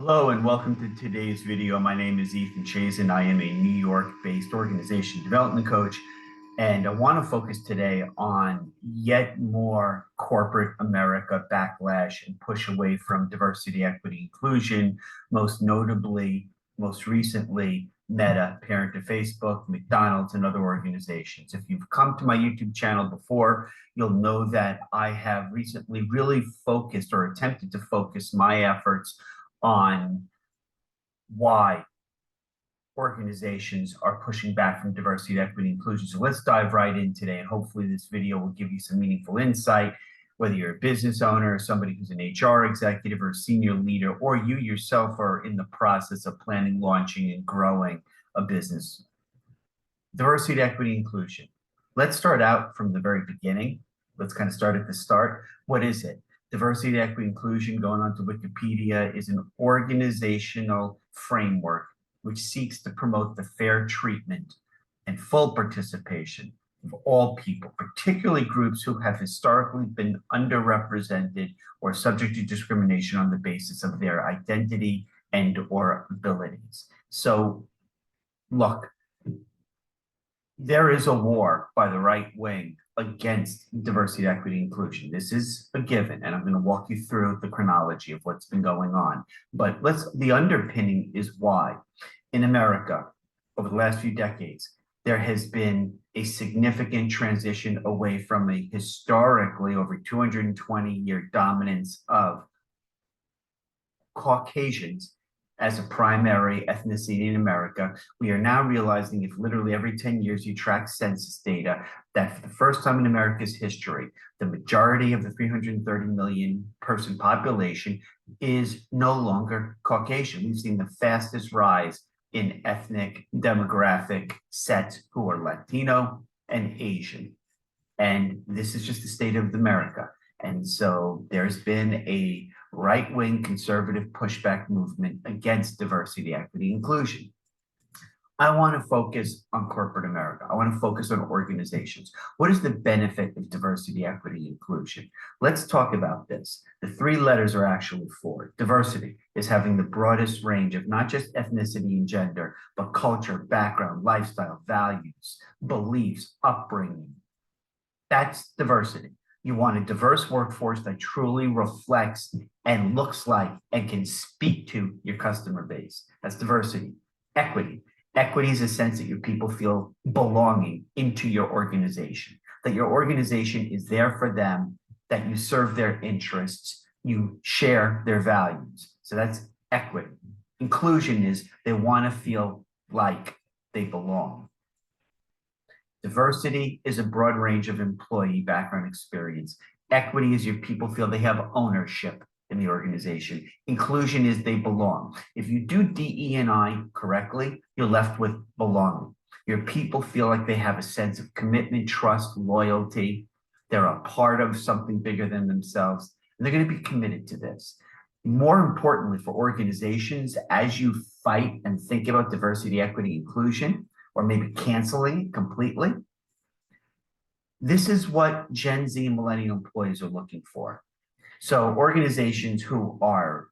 Hello and welcome to today's video. My name is Ethan Chazen. I am a New York-based organization development coach, and I want to focus today on yet more corporate America backlash and push away from diversity, equity, inclusion, most notably, most recently, Meta, parent of Facebook, McDonald's, and other organizations. If you've come to my YouTube channel before, you'll know that I have recently really focused or attempted to focus my efforts on why organizations are pushing back from diversity, equity, inclusion. So let's dive right in today, and hopefully this video will give you some meaningful insight, whether you're a business owner, somebody who's an HR executive or a senior leader, or you yourself are in the process of planning, launching, and growing a business. Diversity, equity, inclusion. Let's start out from the very beginning. Let's kind of start at the start. What is it? Diversity, equity, inclusion, going on to Wikipedia, is an organizational framework which seeks to promote the fair treatment and full participation of all people, particularly groups who have historically been underrepresented or subject to discrimination on the basis of their identity and or abilities. So, look, there is a war by the right wing against diversity, equity, inclusion. This is a given, and I'm going to walk you through the chronology of what's been going on. But the underpinning is why. In America, over the last few decades, there has been a significant transition away from a historically over 220-year dominance of Caucasians as a primary ethnicity in America. We are now realizing if literally every 10 years you track census data, that for the first time in America's history, the majority of the 330 million person population is no longer Caucasian. We've seen the fastest rise in ethnic demographic sets who are Latino and Asian. And this is just the state of America. And so there's been a right-wing conservative pushback movement against diversity, equity, inclusion. I want to focus on corporate America. I want to focus on organizations. What is the benefit of diversity, equity, inclusion? Let's talk about this. The three letters are actually four. Diversity is having the broadest range of not just ethnicity and gender, but culture, background, lifestyle, values, beliefs, upbringing. That's diversity. You want a diverse workforce that truly reflects and looks like and can speak to your customer base. That's diversity. Equity. Equity is a sense that your people feel belonging into your organization, that your organization is there for them, that you serve their interests, you share their values. So that's equity. Inclusion is they want to feel like they belong. Diversity is a broad range of employee background experience. Equity is your people feel they have ownership in the organization. Inclusion is they belong. If you do DE&I correctly, you're left with belonging. Your people feel like they have a sense of commitment, trust, loyalty. They're a part of something bigger than themselves, and they're going to be committed to this. More importantly, for organizations, as you fight and think about diversity, equity, inclusion, or maybe canceling it completely, this is what Gen Z and millennial employees are looking for. So organizations who are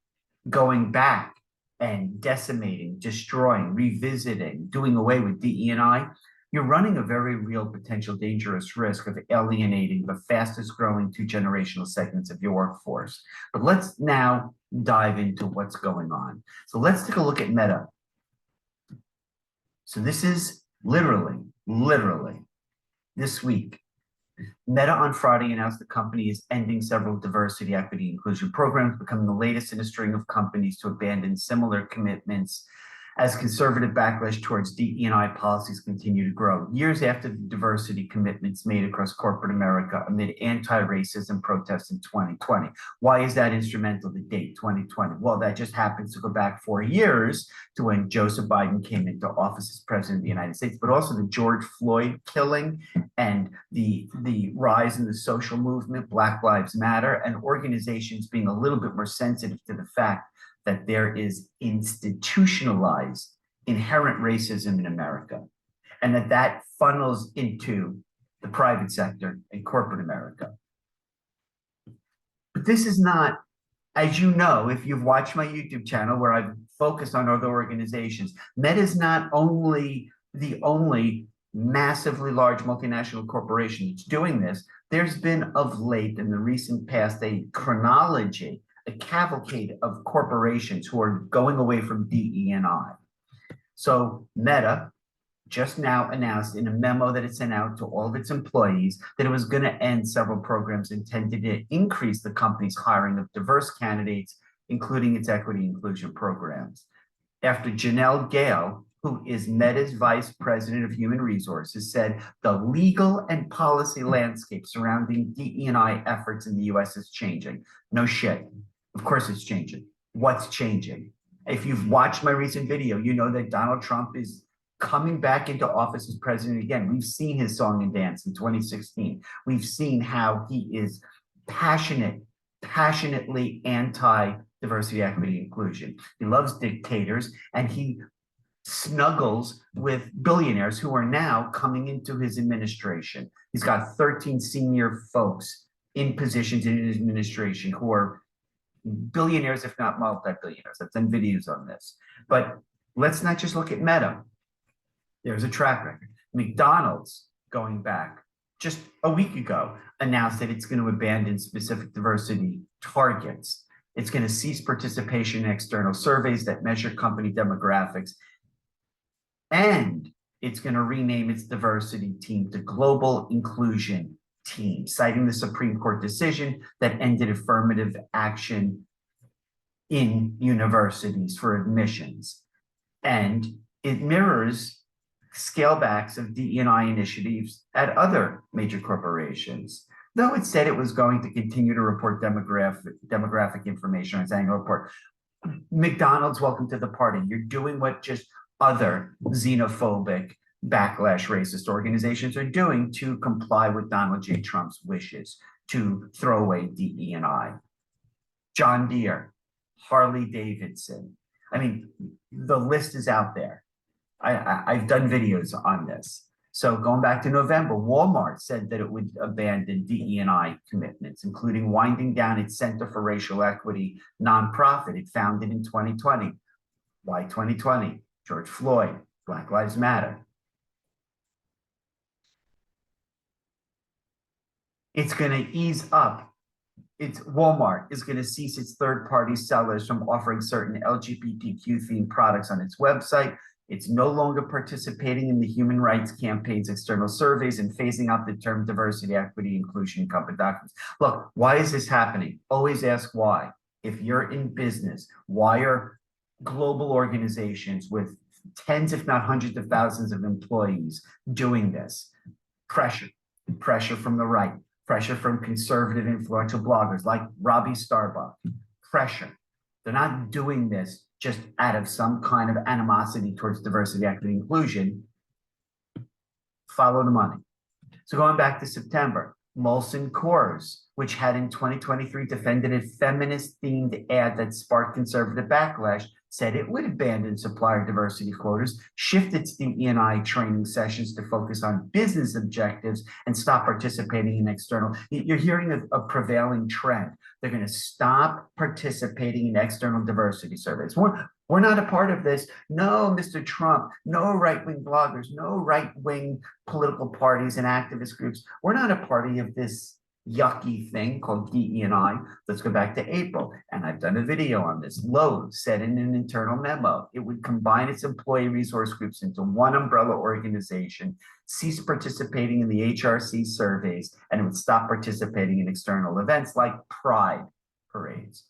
going back and decimating, destroying, revisiting, doing away with DE&I, you're running a very real potential dangerous risk of alienating the fastest growing two generational segments of your workforce. But let's now dive into what's going on. So let's take a look at Meta. So this is literally this week. Meta on Friday announced the company is ending several diversity, equity, inclusion programs, becoming the latest in a string of companies to abandon similar commitments as conservative backlash towards DE&I policies continue to grow. Years after the diversity commitments made across corporate America amid anti-racism protests in 2020. Why is that instrumental to date, 2020? Well, that just happens to go back 4 years to when Joseph Biden came into office as president of the United States, but also the George Floyd killing and the rise in the social movement, Black Lives Matter, and organizations being a little bit more sensitive to the fact that there is institutionalized inherent racism in America, and that funnels into the private sector and corporate America. But this is not As you know, if you've watched my YouTube channel where I've focused on other organizations, Meta is not only the only massively large multinational corporation that's doing this. There's been of late in the recent past a chronology, a cavalcade of corporations who are going away from DE&I. So Meta just now announced in a memo that it sent out to all of its employees that it was going to end several programs intended to increase the company's hiring of diverse candidates, including its equity inclusion programs. After Janelle Gale, who is Meta's vice president of human resources, said the legal and policy landscape surrounding DE&I efforts in the US is changing. No shit. Of course it's changing. What's changing? If you've watched my recent video, you know that Donald Trump is coming back into office as president again. We've seen his song and dance in 2016. We've seen how he is passionately anti-diversity, equity, inclusion. He loves dictators, and he snuggles with billionaires who are now coming into his administration. He's got 13 senior folks in positions in his administration who are billionaires, if not multi-billionaires. I've done videos on this. But let's not just look at Meta. There's a track record. McDonald's, going back just a week ago, announced that it's going to abandon specific diversity targets. It's going to cease participation in external surveys that measure company demographics. And it's going to rename its diversity team to Global Inclusion Team, citing the Supreme Court decision that ended affirmative action in universities for admissions. And it mirrors scalebacks of DE&I initiatives at other major corporations. Though it said it was going to continue to report demographic information on its annual report. McDonald's, welcome to the party. You're doing what just other xenophobic, backlash racist organizations are doing to comply with Donald J. Trump's wishes to throw away DE&I. John Deere, Harley Davidson. I mean, the list is out there. I've done videos on this. So going back to November, Walmart said that it would abandon DE&I commitments, including winding down its Center for Racial Equity nonprofit it founded in 2020. Why 2020? George Floyd, Black Lives Matter. It's going to ease up. Walmart is going to cease its third-party sellers from offering certain LGBTQ-themed products on its website. It's no longer participating in the Human Rights Campaign's external surveys and phasing out the term diversity, equity, inclusion in company documents. Look, why is this happening? Always ask why. If you're in business, why are global organizations with tens, if not hundreds of thousands of employees doing this? Pressure from the right, pressure from conservative influential bloggers like Robbie Starbuck, pressure. They're not doing this just out of some kind of animosity towards diversity, equity, inclusion. Follow the money. So going back to September, Molson Coors, which had in 2023 defended a feminist-themed ad that sparked conservative backlash, said it would abandon supplier diversity quotas, shift its DE&I training sessions to focus on business objectives, and stop participating in external. You're hearing a prevailing trend. They're going to stop participating in external diversity surveys. We're not a part of this. No, Mr. Trump, no right-wing bloggers, no right-wing political parties and activist groups. We're not a party of this yucky thing called DE&I. Let's go back to April, and I've done a video on this. Lowe's said in an internal memo it would combine its employee resource groups into one umbrella organization, cease participating in the HRC surveys, and it would stop participating in external events like pride parades.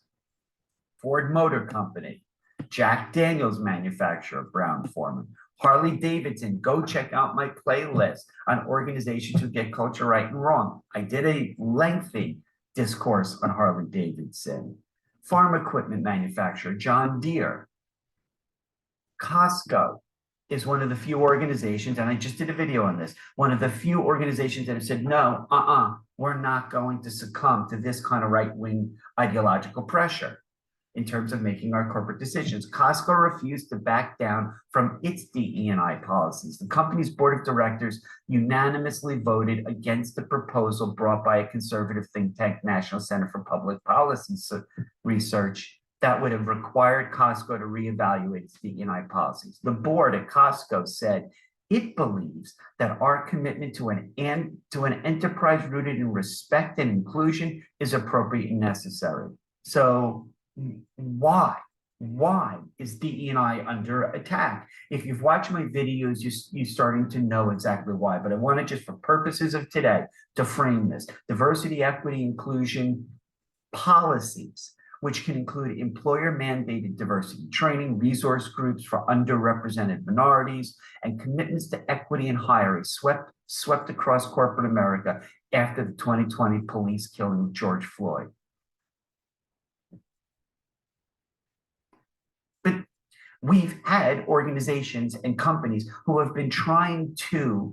Ford Motor Company, Jack Daniels manufacturer, Brown-Forman, Harley Davidson, go check out my playlist on organizations who get culture right and wrong. I did a lengthy discourse on Harley Davidson. Farm equipment manufacturer, John Deere. Costco is one of the few organizations, and I just did a video on this, one of the few organizations that have said, no, we're not going to succumb to this kind of right-wing ideological pressure. in terms of making our corporate decisions. Costco refused to back down from its DE&I policies. The company's board of directors unanimously voted against the proposal brought by a conservative think tank, National Center for Public Policy Research, that would have required Costco to reevaluate its DE&I policies. The board at Costco said it believes that our commitment to an enterprise rooted in respect and inclusion is appropriate and necessary. So why is DE&I under attack? If you've watched my videos, you're starting to know exactly why, but I want to just, for purposes of today, to frame this. Diversity, equity, inclusion policies, which can include employer-mandated diversity training, resource groups for underrepresented minorities, and commitments to equity in hiring swept across corporate America after the 2020 police killing of George Floyd. But we've had organizations and companies who have been trying to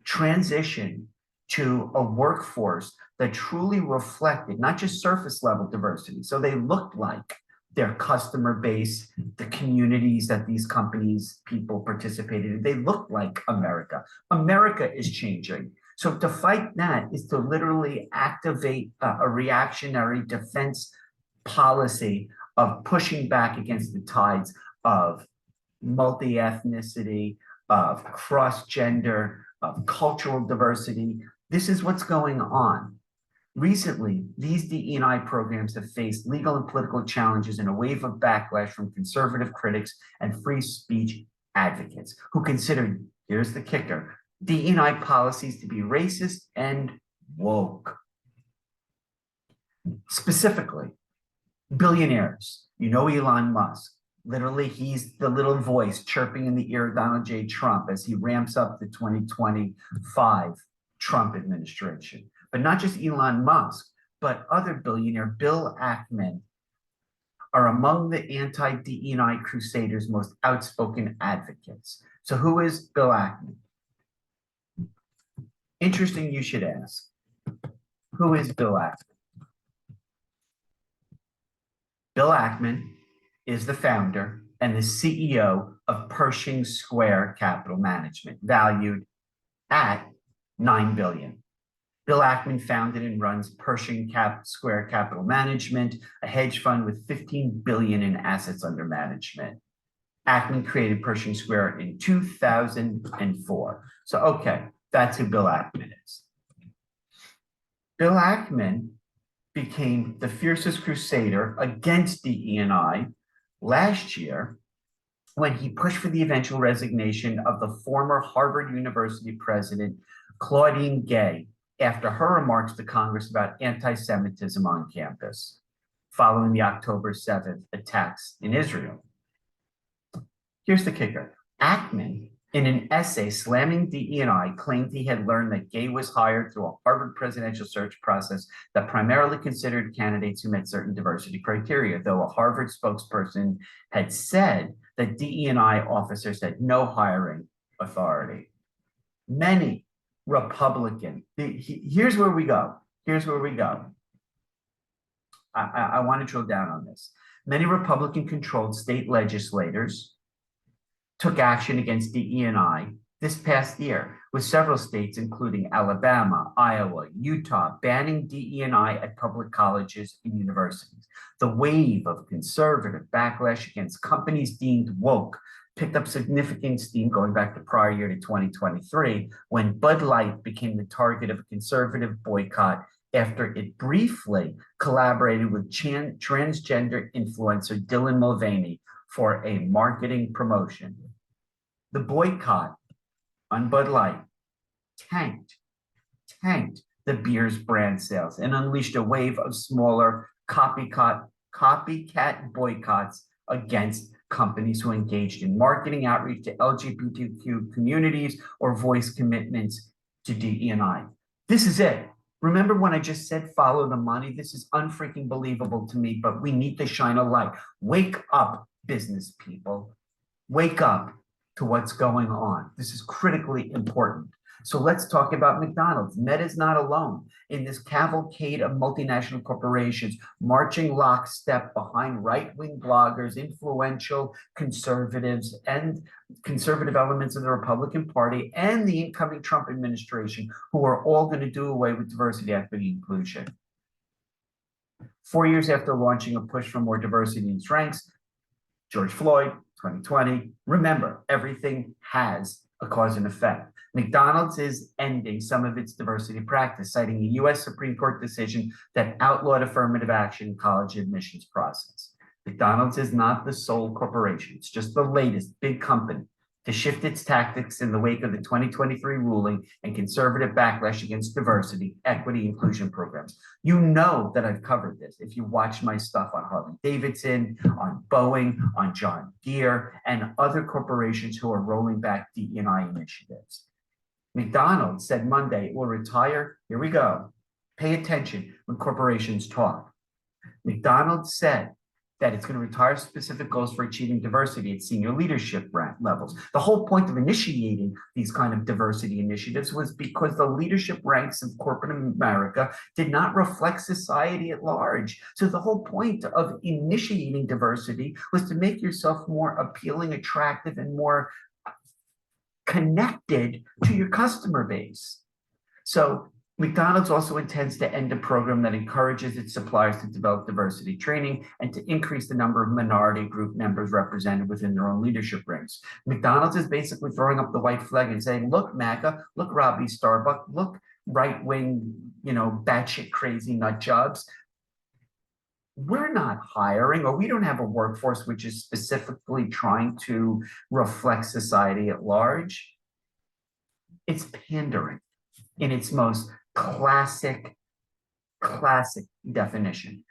transition to a workforce that truly reflected not just surface level diversity. So they looked like their customer base, the communities that these companies, people participated in. They looked like America. America is changing. So to fight that is to literally activate a reactionary defense policy of pushing back against the tides of multi-ethnicity, of cross-gender, of cultural diversity. This is what's going on. Recently, these DE&I programs have faced legal and political challenges in a wave of backlash from conservative critics and free speech advocates who consider, here's the kicker, DE&I policies to be racist and woke. Specifically, billionaires. You know Elon Musk. Literally, he's the little voice chirping in the ear of Donald J. Trump as he ramps up the 2025 Trump administration. But not just Elon Musk, but other billionaire Bill Ackman are among the anti-DE&I crusaders' most outspoken advocates. So who is Bill Ackman? Interesting you should ask. Who is Bill Ackman? Bill Ackman is the founder and the CEO of Pershing Square Capital Management, valued at $9 billion. Bill Ackman founded and runs Pershing Square Capital Management, a hedge fund with $15 billion in assets under management. Ackman created Pershing Square in 2004. So, okay, that's who Bill Ackman is. Bill Ackman became the fiercest crusader against DE&I last year when he pushed for the eventual resignation of the former Harvard University president, Claudine Gay, after her remarks to Congress about anti-Semitism on campus, following the October 7th attacks in Israel. Here's the kicker. Ackman, in an essay slamming DE&I, claimed he had learned that Gay was hired through a Harvard presidential search process that primarily considered candidates who met certain diversity criteria, though a Harvard spokesperson had said that DE&I officers had no hiring authority. Many Republican, here's where we go. Here's where we go. I want to drill down on this. Many Republican-controlled state legislators took action against DE&I this past year, with several states, including Alabama, Iowa, Utah, banning DE&I at public colleges and universities. The wave of conservative backlash against companies deemed woke picked up significant steam going back to prior year to 2023, when Bud Light became the target of a conservative boycott after it briefly collaborated with transgender influencer Dylan Mulvaney for a marketing promotion. The boycott on Bud Light tanked the beer's brand sales and unleashed a wave of smaller copycat boycotts against companies who engaged in marketing outreach to LGBTQ communities or voiced commitments to DE&I. This is it. Remember when I just said follow the money? This is unfreaking believable to me, but we need to shine a light. Wake up, business people. Wake up to what's going on. This is critically important. So let's talk about McDonald's. Meta's not alone in this cavalcade of multinational corporations marching lockstep behind right-wing bloggers, influential conservatives, and conservative elements of the Republican Party and the incoming Trump administration, who are all going to do away with diversity, equity, inclusion. 4 years after launching a push for more diversity in its ranks, George Floyd, 2020, remember, everything has a cause and effect. McDonald's is ending some of its diversity practice, citing a US Supreme Court decision that outlawed affirmative action in college admissions process. McDonald's is not the sole corporation. It's just the latest big company to shift its tactics in the wake of the 2023 ruling and conservative backlash against diversity, equity, inclusion programs. You know that I've covered this if you watch my stuff on Harley-Davidson, on Boeing, on John Deere, and other corporations who are rolling back DE&I initiatives. McDonald's said Monday it will retire, here we go, pay attention when corporations talk. McDonald's said that it's going to retire specific goals for achieving diversity at senior leadership levels. The whole point of initiating these kind of diversity initiatives was because the leadership ranks of corporate America did not reflect society at large. So the whole point of initiating diversity was to make yourself more appealing, attractive, and more connected to your customer base. So McDonald's also intends to end a program that encourages its suppliers to develop diversity training and to increase the number of minority group members represented within their own leadership ranks. McDonald's is basically throwing up the white flag and saying, look, MAGA, look, Robbie Starbuck, look, right-wing, batshit crazy nut jobs. We're not hiring, or we don't have a workforce which is specifically trying to reflect society at large. It's pandering in its most classic definition.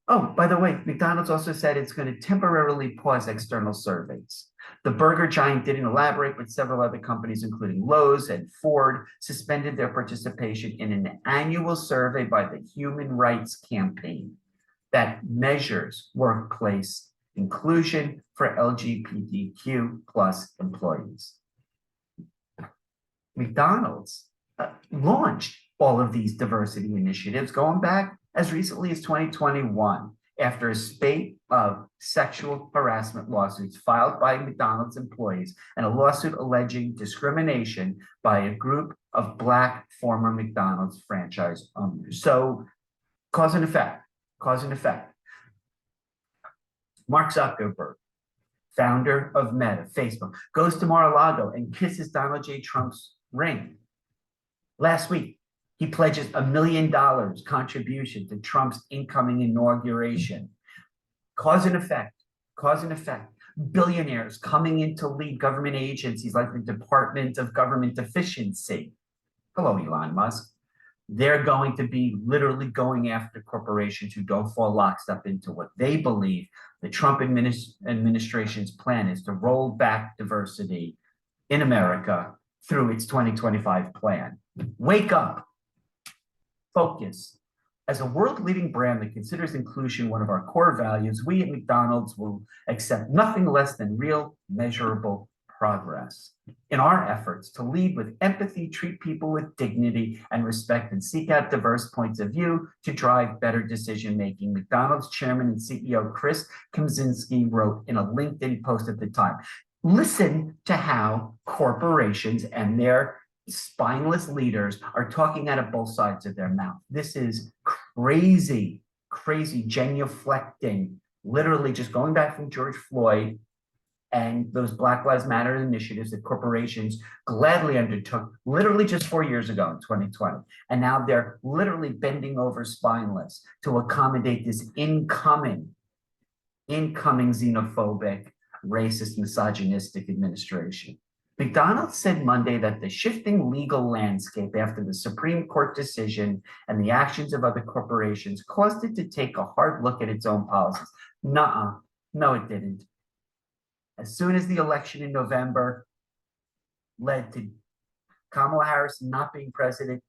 Oh, by the way, McDonald's also said it's going to temporarily pause external surveys. The burger giant didn't elaborate, but several other companies, including Lowe's and Ford, suspended their participation in an annual survey by the Human Rights Campaign that measures workplace inclusion for LGBTQ plus employees. McDonald's launched all of these diversity initiatives going back as recently as 2021 after a spate of sexual harassment lawsuits filed by McDonald's employees and a lawsuit alleging discrimination by a group of Black former McDonald's franchise owners. So cause and effect. Mark Zuckerberg, founder of Meta, Facebook, goes to Mar-a-Lago and kisses Donald J. Trump's ring. Last week, he pledges $1 million contribution to Trump's incoming inauguration. Cause and effect. Billionaires coming in to lead government agencies like the Department of Government Efficiency. Hello, Elon Musk. They're going to be literally going after corporations who don't fall lockstep into what they believe the Trump administration's plan is to roll back diversity in America through its 2025 plan. Wake up, focus. As a world-leading brand that considers inclusion one of our core values, we at McDonald's will accept nothing less than real, measurable progress in our efforts to lead with empathy, treat people with dignity and respect, and seek out diverse points of view to drive better decision-making. McDonald's chairman and CEO Chris Kempczynski wrote in a LinkedIn post at the time. Listen to how corporations and their spineless leaders are talking out of both sides of their mouth. This is crazy, genuflecting, literally just going back from George Floyd and those Black Lives Matter initiatives that corporations gladly undertook literally just 4 years ago in 2020. And now they're literally bending over spineless to accommodate this incoming xenophobic, racist, misogynistic administration. McDonald's said Monday that the shifting legal landscape after the Supreme Court decision and the actions of other corporations caused it to take a hard look at its own policies. No, it didn't. As soon as the election in November led to Kamala Harris not being president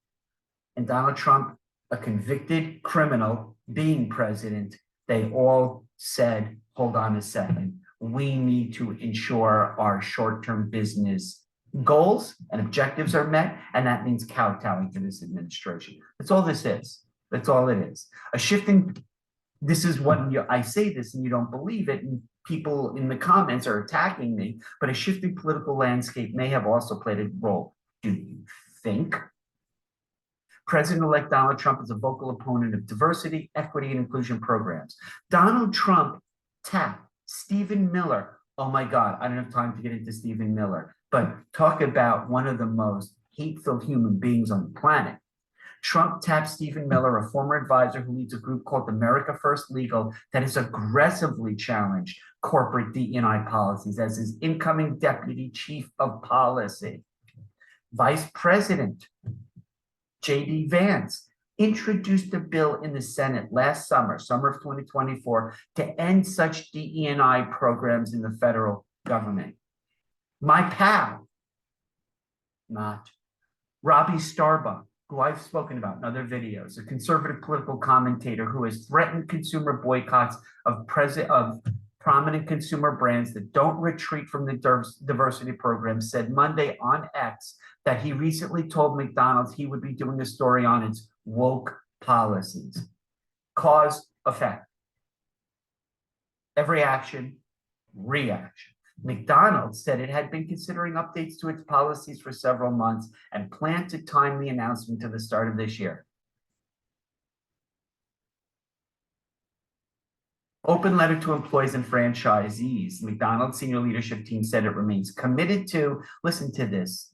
and Donald Trump, a convicted criminal, being president, they all said, hold on a second. We need to ensure our short-term business goals and objectives are met, and that means kowtowing to this administration. That's all this is. That's all it is. A shifting, this is what I say this and you don't believe it, and people in the comments are attacking me, but a shifting political landscape may have also played a role. Do you think? President-elect Donald Trump is a vocal opponent of diversity, equity, and inclusion programs. Donald Trump tapped Stephen Miller. Oh my God, I don't have time to get into Stephen Miller, but talk about one of the most hate-filled human beings on the planet. Trump tapped Stephen Miller, a former advisor who leads a group called America First Legal that has aggressively challenged corporate DE&I policies as his incoming deputy chief of policy. Vice President J.D. Vance introduced a bill in the Senate last summer of 2024, to end such DE&I programs in the federal government. My pal, not Robbie Starbuck, who I've spoken about in other videos, a conservative political commentator who has threatened consumer boycotts of prominent consumer brands that don't retreat from the diversity program, said Monday on X that he recently told McDonald's he would be doing a story on its woke policies. Cause, effect. Every action, reaction. McDonald's said it had been considering updates to its policies for several months and planned to time the announcement to the start of this year. Open letter to employees and franchisees. McDonald's senior leadership team said it remains committed to, listen to this,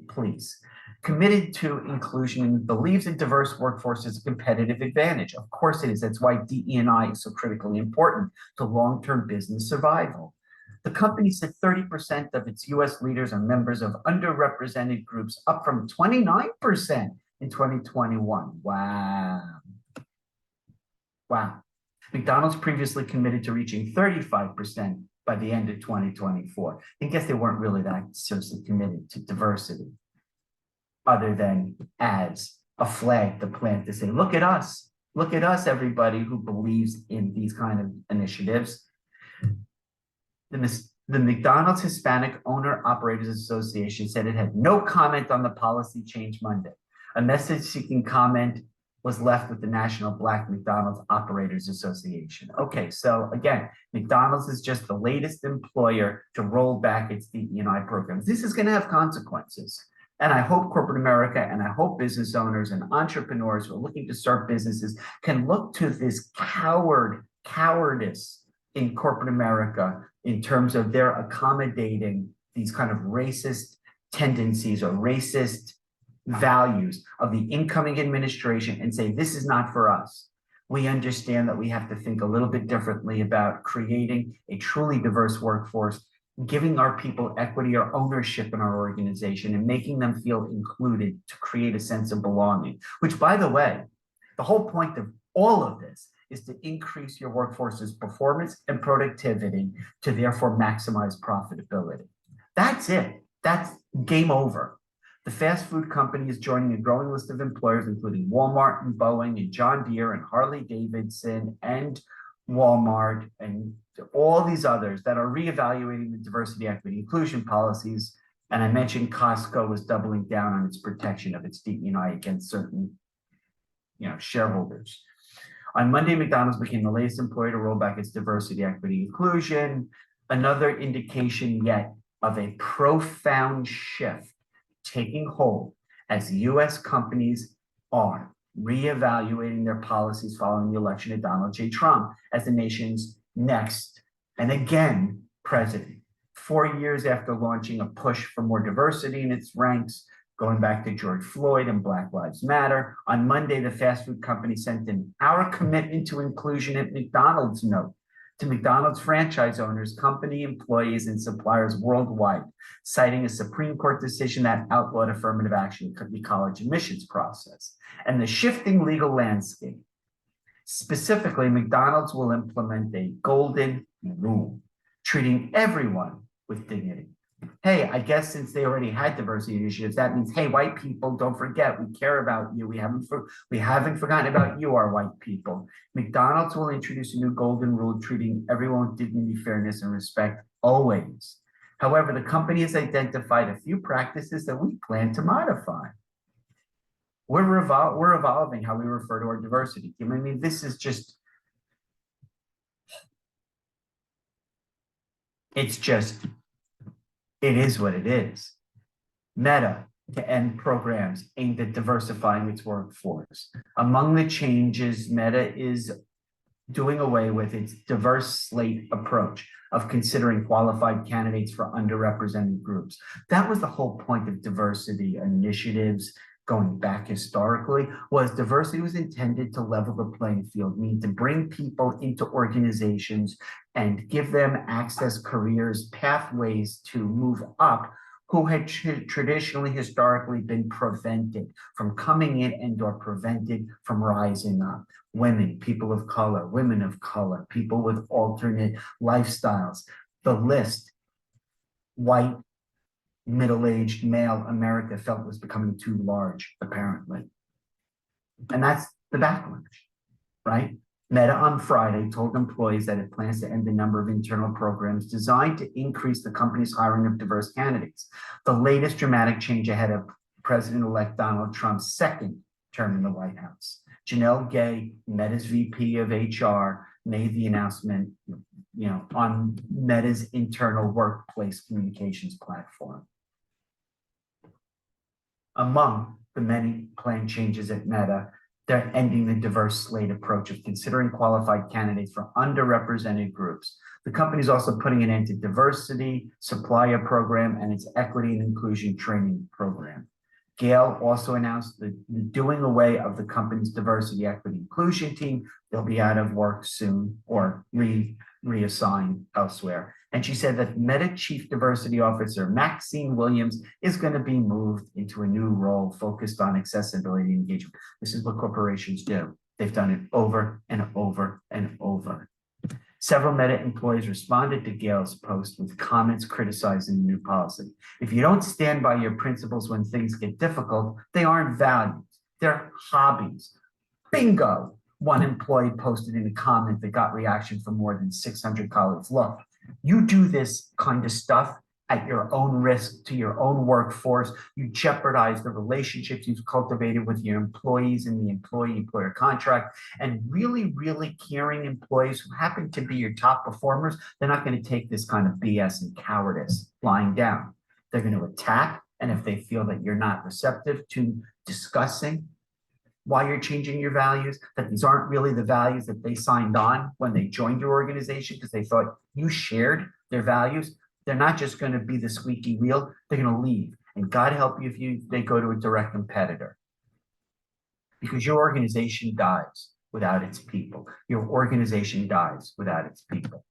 please, committed to inclusion and believes a diverse workforce is a competitive advantage. Of course it is. That's why DE&I is so critically important to long-term business survival. The company said 30% of its US leaders are members of underrepresented groups, up from 29% in 2021. Wow. Wow. McDonald's previously committed to reaching 35% by the end of 2024. I guess they weren't really that seriously committed to diversity, other than as a flag to plant to say, look at us, everybody who believes in these kind of initiatives. The McDonald's Hispanic Owner Operators Association said it had no comment on the policy change Monday. A message seeking comment was left with the National Black McDonald's Operators Association. Okay, so again, McDonald's is just the latest employer to roll back its DE&I programs. This is going to have consequences. And I hope corporate America and I hope business owners and entrepreneurs who are looking to start businesses can look to this cowardice in corporate America in terms of their accommodating these kind of racist tendencies or racist values of the incoming administration and say, this is not for us. We understand that we have to think a little bit differently about creating a truly diverse workforce, giving our people equity or ownership in our organization and making them feel included to create a sense of belonging, which, by the way, the whole point of all of this is to increase your workforce's performance and productivity to therefore maximize profitability. That's it. That's game over. The fast food company is joining a growing list of employers, including Walmart and Boeing and John Deere and Harley Davidson and Walmart and all these others that are reevaluating the diversity, equity, inclusion policies. And I mentioned Costco was doubling down on its protection of its DE&I against certain, shareholders. On Monday, McDonald's became the latest employer to roll back its diversity, equity, inclusion. Another indication yet of a profound shift taking hold as US companies are reevaluating their policies following the election of Donald J. Trump as the nation's next, and again, president. 4 years after launching a push for more diversity in its ranks, going back to George Floyd and Black Lives Matter, on Monday, the fast food company sent in our commitment to inclusion at McDonald's note to McDonald's franchise owners, company employees, and suppliers worldwide, citing a Supreme Court decision that outlawed affirmative action in the college admissions process and the shifting legal landscape. Specifically, McDonald's will implement a golden rule, treating everyone with dignity. Hey, I guess since they already had diversity initiatives, that means, hey, white people, don't forget, we care about you. We haven't forgotten about you, our white people. McDonald's will introduce a new golden rule treating everyone with dignity, fairness, and respect always. However, the company has identified a few practices that we plan to modify. We're evolving how we refer to our diversity. I mean, this is just, it is what it is. Meta to end programs aimed at diversifying its workforce. Among the changes, Meta is doing away with its diverse slate approach of considering qualified candidates for underrepresented groups. That was the whole point of diversity initiatives going back historically, was diversity was intended to level the playing field, meaning to bring people into organizations and give them access, careers, pathways to move up who had traditionally, historically been prevented from coming in and or prevented from rising up. Women, people of color, women of color, people with alternate lifestyles. The list, white, middle-aged male America felt was becoming too large, apparently. And that's the backlash, right? Meta on Friday told employees that it plans to end the number of internal programs designed to increase the company's hiring of diverse candidates. The latest dramatic change ahead of President-elect Donald Trump's second term in the White House. Janelle Gay, Meta's VP of HR, made the announcement, on Meta's internal workplace communications platform. Among the many planned changes at Meta, they're ending the diverse slate approach of considering qualified candidates for underrepresented groups. The company is also putting an end to diversity supplier program and its equity and inclusion training program. Gail also announced the doing away of the company's diversity, equity, inclusion team. They'll be out of work soon or reassigned elsewhere. And she said that Meta Chief Diversity Officer Maxine Williams is going to be moved into a new role focused on accessibility and engagement. This is what corporations do. They've done it over and over and over. Several Meta employees responded to Gail's post with comments criticizing the new policy. If you don't stand by your principles when things get difficult, they aren't values. They're hobbies. Bingo! One employee posted in a comment that got reaction from more than 600 colleagues. Look, you do this kind of stuff at your own risk to your own workforce. You jeopardize the relationships you've cultivated with your employees in the employee-employer contract. And really, really caring employees who happen to be your top performers, they're not going to take this kind of BS and cowardice lying down. They're going to attack. And if they feel that you're not receptive to discussing why you're changing your values, that these aren't really the values that they signed on when they joined your organization because they thought you shared their values, they're not just going to be the squeaky wheel, they're going to leave. And God help you if they go to a direct competitor. Because your organization dies without its people. Your organization dies without its people.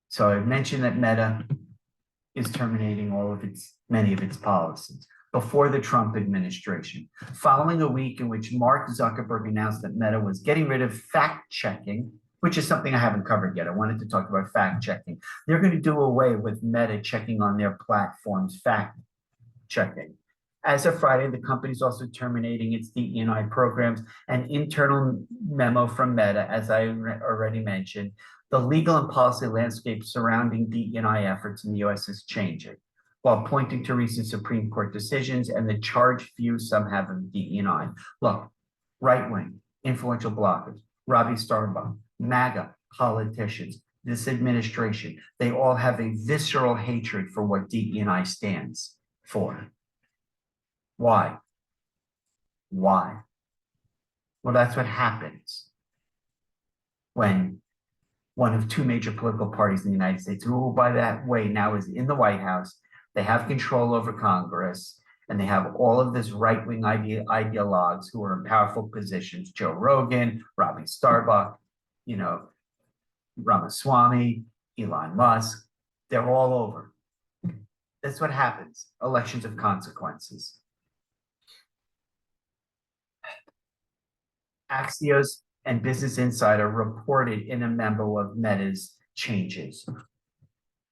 So I mentioned that Meta is terminating many of its policies before the Trump administration, following a week in which Mark Zuckerberg announced that Meta was getting rid of fact-checking, which is something I haven't covered yet. I wanted to talk about fact-checking. They're going to do away with Meta checking on their platforms, fact-checking. As of Friday, the company is also terminating its DE&I programs. An internal memo from Meta, as I already mentioned, the legal and policy landscape surrounding DE&I efforts in the U.S. is changing, while pointing to recent Supreme Court decisions and the charged view some have of DE&I. Look, right-wing, influential bloggers, Robbie Starbuck, MAGA politicians, this administration, they all have a visceral hatred for what DE&I stands for. Why? Why? Well, that's what happens when one of two major political parties in the United States, who, by that way, now is in the White House, they have control over Congress, and they have all of this right-wing ideologues who are in powerful positions, Joe Rogan, Robbie Starbuck, Ramaswamy, Elon Musk, they're all over. That's what happens. Elections of consequences. Axios and Business Insider reported in a memo of Meta's changes.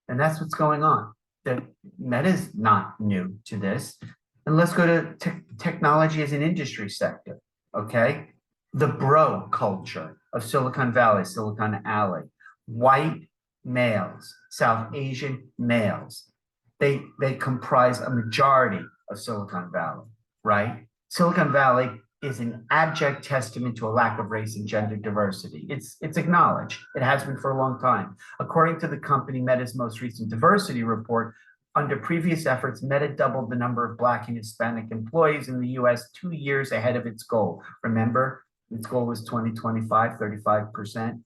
And that's what's going on. That Meta's not new to this. And let's go to technology as an industry sector, okay? The bro culture of Silicon Valley, Silicon Alley, white males, South Asian males. They comprise a majority of Silicon Valley, right? Silicon Valley is an abject testament to a lack of race and gender diversity. It's acknowledged. It has been for a long time. According to the company Meta's most recent diversity report, under previous efforts, Meta doubled the number of Black and Hispanic employees in the US 2 years ahead of its goal. Remember, its goal was 2025, 35%.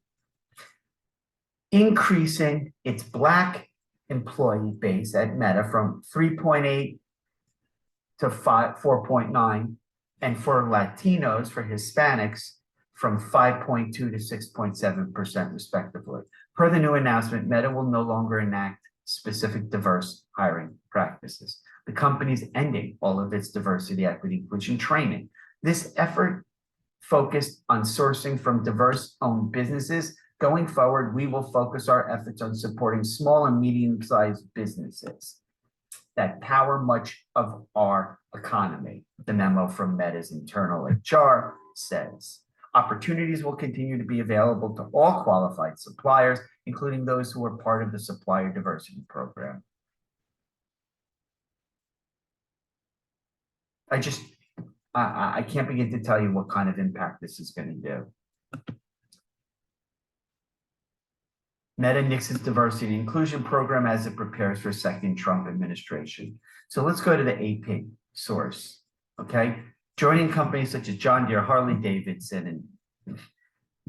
Increasing its Black employee base at Meta from 3.8 to 4.9, and for Latinos, for Hispanics, from 5.2 to 6.7% respectively. Per the new announcement, Meta will no longer enact specific diverse hiring practices. The company is ending all of its diversity, equity, inclusion training. This effort focused on sourcing from diverse-owned businesses. Going forward, we will focus our efforts on supporting small and medium-sized businesses that power much of our economy, the memo from Meta's internal HR says. Opportunities will continue to be available to all qualified suppliers, including those who are part of the supplier diversity program. I can't begin to tell you what kind of impact this is going to do. Meta nixes diversity and inclusion program as it prepares for a second Trump administration. So let's go to the AP source, okay? Joining companies such as John Deere, Harley Davidson, and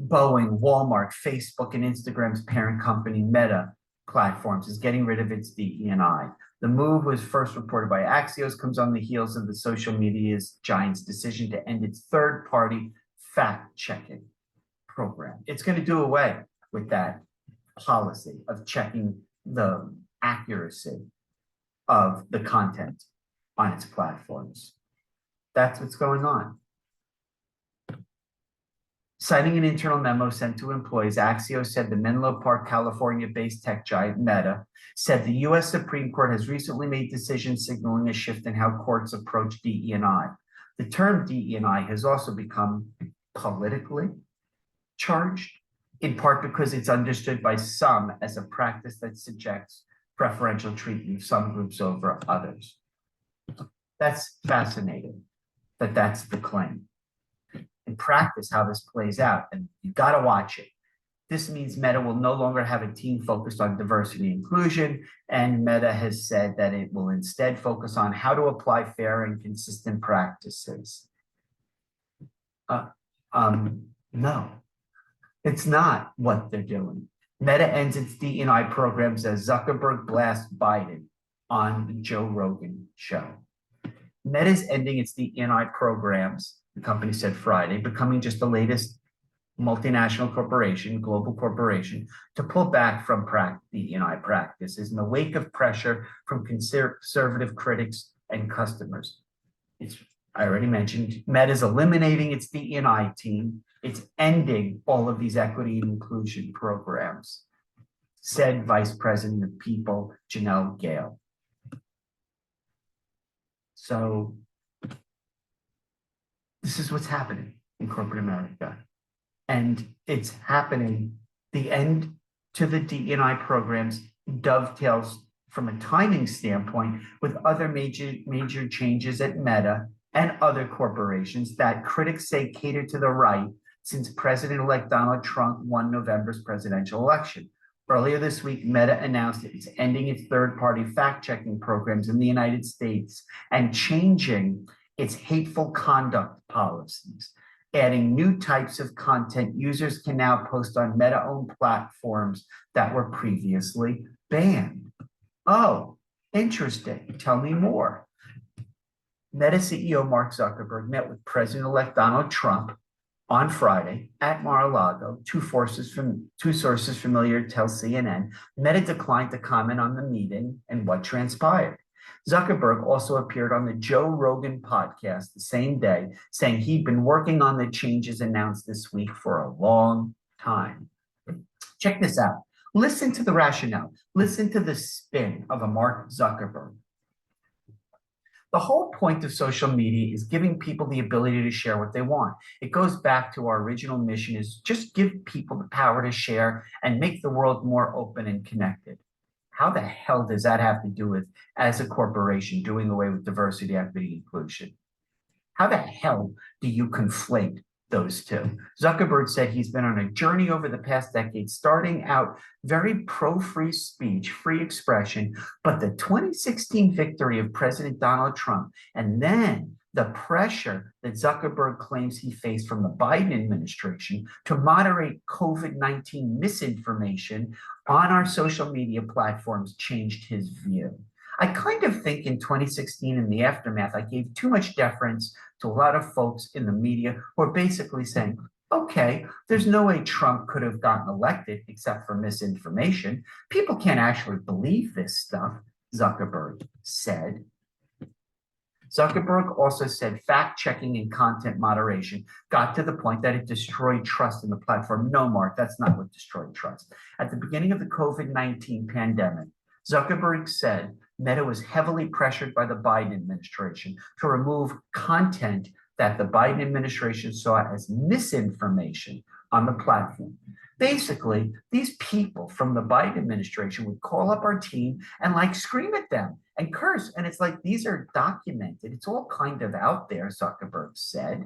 Boeing, Walmart, Facebook, and Instagram's parent company Meta Platforms is getting rid of its DE&I. The move was first reported by Axios, comes on the heels of the social media's giant's decision to end its third-party fact-checking program. It's going to do away with that policy of checking the accuracy of the content on its platforms. That's what's going on. Citing an internal memo sent to employees, Axios said the Menlo Park, California-based tech giant Meta said the U.S. Supreme Court has recently made decisions signaling a shift in how courts approach DE&I. The term DE&I has also become politically charged, in part because it's understood by some as a practice that suggests preferential treatment of some groups over others. That's fascinating that that's the claim. In practice, how this plays out, and you've got to watch it. This means Meta will no longer have a team focused on diversity and inclusion, and Meta has said that it will instead focus on how to apply fair and consistent practices. No, it's not what they're doing. Meta ends its DE&I programs as Zuckerberg blasts Biden on the Joe Rogan show. Meta's ending its DE&I programs, the company said Friday, becoming just the latest multinational corporation, global corporation, to pull back from DE&I practices in the wake of pressure from conservative critics and customers. I already mentioned, Meta's eliminating its DE&I team. It's ending all of these equity and inclusion programs, said Vice President of People, Janelle Gale. So this is what's happening in corporate America. And it's happening, the end to the DE&I programs dovetails from a timing standpoint with other major changes at Meta and other corporations that critics say cater to the right since President-elect Donald Trump won November's presidential election. Earlier this week, Meta announced it's ending its third-party fact-checking programs in the United States and changing its hateful conduct policies, adding new types of content users can now post on Meta-owned platforms that were previously banned. Oh, interesting. Tell me more. Meta CEO Mark Zuckerberg met with President-elect Donald Trump on Friday at Mar-a-Lago. Two sources familiar tell CNN. Meta declined to comment on the meeting and what transpired. Zuckerberg also appeared on the Joe Rogan podcast the same day, saying he'd been working on the changes announced this week for a long time. Check this out. Listen to the rationale. Listen to the spin of a Mark Zuckerberg. The whole point of social media is giving people the ability to share what they want. It goes back to our original mission is just give people the power to share and make the world more open and connected. How the hell does that have to do with, as a corporation, doing away with diversity, equity, inclusion? How the hell do you conflate those two? Zuckerberg said he's been on a journey over the past decade, starting out very pro-free speech, free expression, but the 2016 victory of President Donald Trump, and then the pressure that Zuckerberg claims he faced from the Biden administration to moderate COVID-19 misinformation on our social media platforms changed his view. I kind of think in 2016, in the aftermath, I gave too much deference to a lot of folks in the media who are basically saying, okay, there's no way Trump could have gotten elected except for misinformation. People can't actually believe this stuff, Zuckerberg said. Zuckerberg also said fact-checking and content moderation got to the point that it destroyed trust in the platform. No, Mark, that's not what destroyed trust. At the beginning of the COVID-19 pandemic, Zuckerberg said Meta was heavily pressured by the Biden administration to remove content that the Biden administration saw as misinformation on the platform. Basically, these people from the Biden administration would call up our team and scream at them and curse. And it's like, these are documented. It's all kind of out there, Zuckerberg said,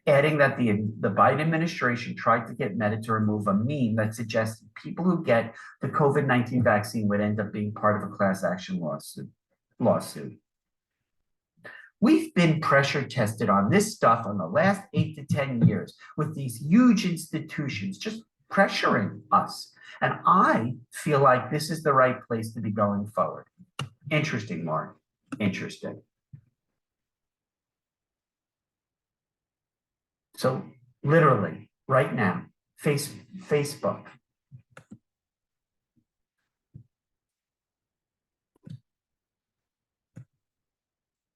adding that the Biden administration tried to get Meta to remove a meme that suggested people who get the COVID-19 vaccine would end up being part of a class action lawsuit. We've been pressure tested on this stuff on the last 8 to 10 years with these huge institutions just pressuring us. And I feel like this is the right place to be going forward. Interesting, Mark. Interesting. So literally, right now, Facebook.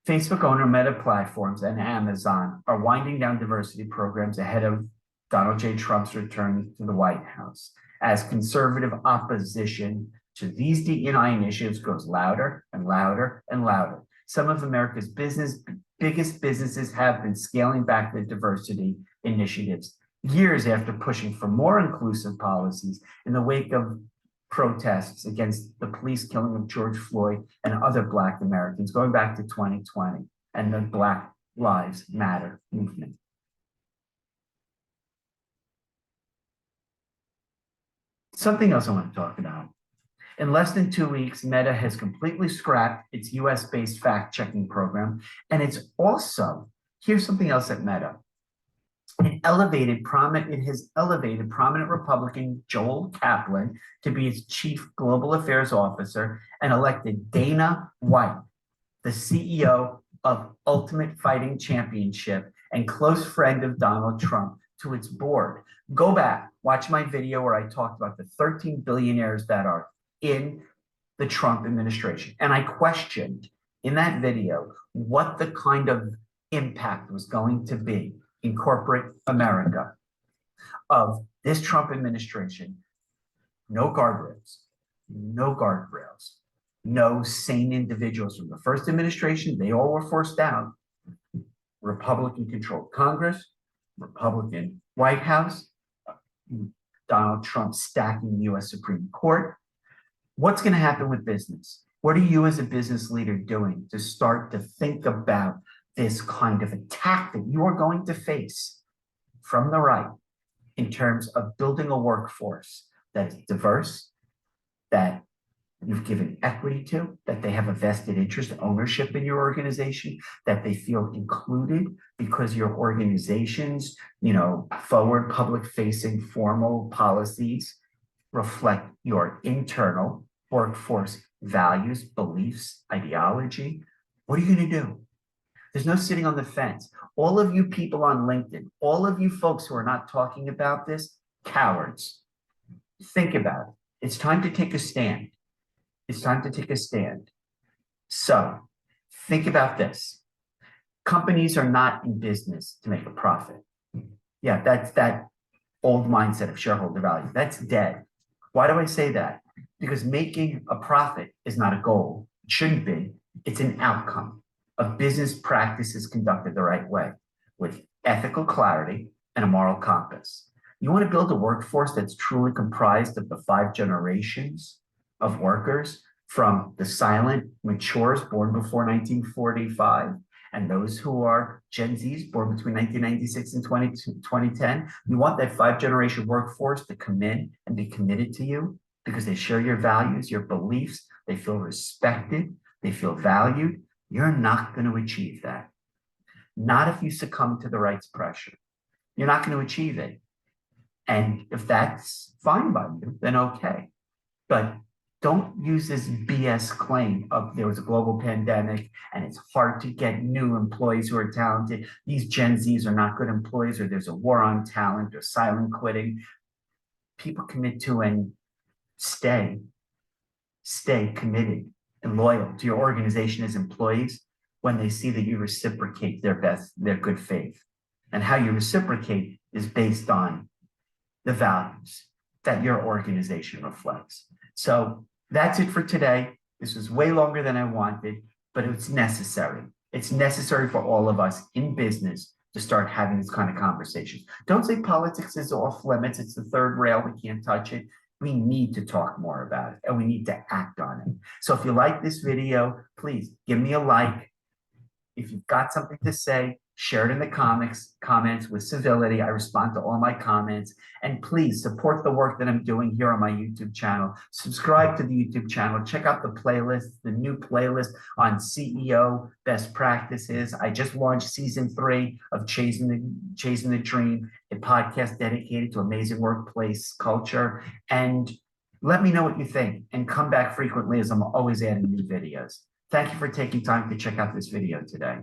Facebook owner Meta Platforms and Amazon are winding down diversity programs ahead of Donald J. Trump's return to the White House, as conservative opposition to these DE&I initiatives grows louder and louder and louder. Some of America's biggest businesses have been scaling back their diversity initiatives years after pushing for more inclusive policies in the wake of protests against the police killing of George Floyd and other Black Americans going back to 2020 and the Black Lives Matter movement. Something else I want to talk about. In less than 2 weeks, Meta has completely scrapped its US-based fact-checking program. And it's also, here's something else at Meta. It has elevated prominent Republican Joel Kaplan to be its chief global affairs officer and elected Dana White, the CEO of Ultimate Fighting Championship and close friend of Donald Trump, to its board. Go back, watch my video where I talked about the 13 billionaires that are in the Trump administration. And I questioned in that video what the kind of impact was going to be in corporate America of this Trump administration. No guardrails, no sane individuals from the first administration. They all were forced out. Republican-controlled Congress, Republican White House, Donald Trump stacking the US Supreme Court. What's going to happen with business? What are you as a business leader doing to start to think about this kind of attack that you are going to face from the right in terms of building a workforce that's diverse, that you've given equity to, that they have a vested interest ownership in your organization, that they feel included because your organization's, forward public-facing formal policies reflect your internal workforce values, beliefs, ideology. What are you going to do? There's no sitting on the fence. All of you people on LinkedIn, all of you folks who are not talking about this, cowards. Think about it. It's time to take a stand. It's time to take a stand. So think about this. Companies are not in business to make a profit. Yeah, that's that old mindset of shareholder value. That's dead. Why do I say that? Because making a profit is not a goal. It shouldn't be. It's an outcome. of business practices conducted the right way with ethical clarity and a moral compass. You want to build a workforce that's truly comprised of the 5 generations of workers, from the silent matures born before 1945 and those who are Gen Zs born between 1996 and 2010. You want that 5 generation workforce to come in and be committed to you because they share your values, your beliefs, they feel respected, they feel valued. You're not going to achieve that. Not if you succumb to the right's pressure. You're not going to achieve it. And if that's fine by you, then okay. But don't use this BS claim of there was a global pandemic and it's hard to get new employees who are talented. These Gen Zs are not good employees, or there's a war on talent or silent quitting. People commit to and stay committed and loyal to your organization as employees when they see that you reciprocate their good faith. And how you reciprocate is based on the values that your organization reflects. So that's it for today. This was way longer than I wanted, but it's necessary. It's necessary for all of us in business to start having this kind of conversations. Don't say politics is off limits. It's the third rail. We can't touch it. We need to talk more about it and we need to act on it. So if you like this video, please give me a like. If you've got something to say, share it in the comments with civility. I respond to all my comments. And please support the work that I'm doing here on my YouTube channel. Subscribe to the YouTube channel. Check out the playlist, the new playlist on CEO best practices. I just launched season 3 of Chasing the Dream, a podcast dedicated to amazing workplace culture. And let me know what you think and come back frequently, as I'm always adding new videos. Thank you for taking time to check out this video today.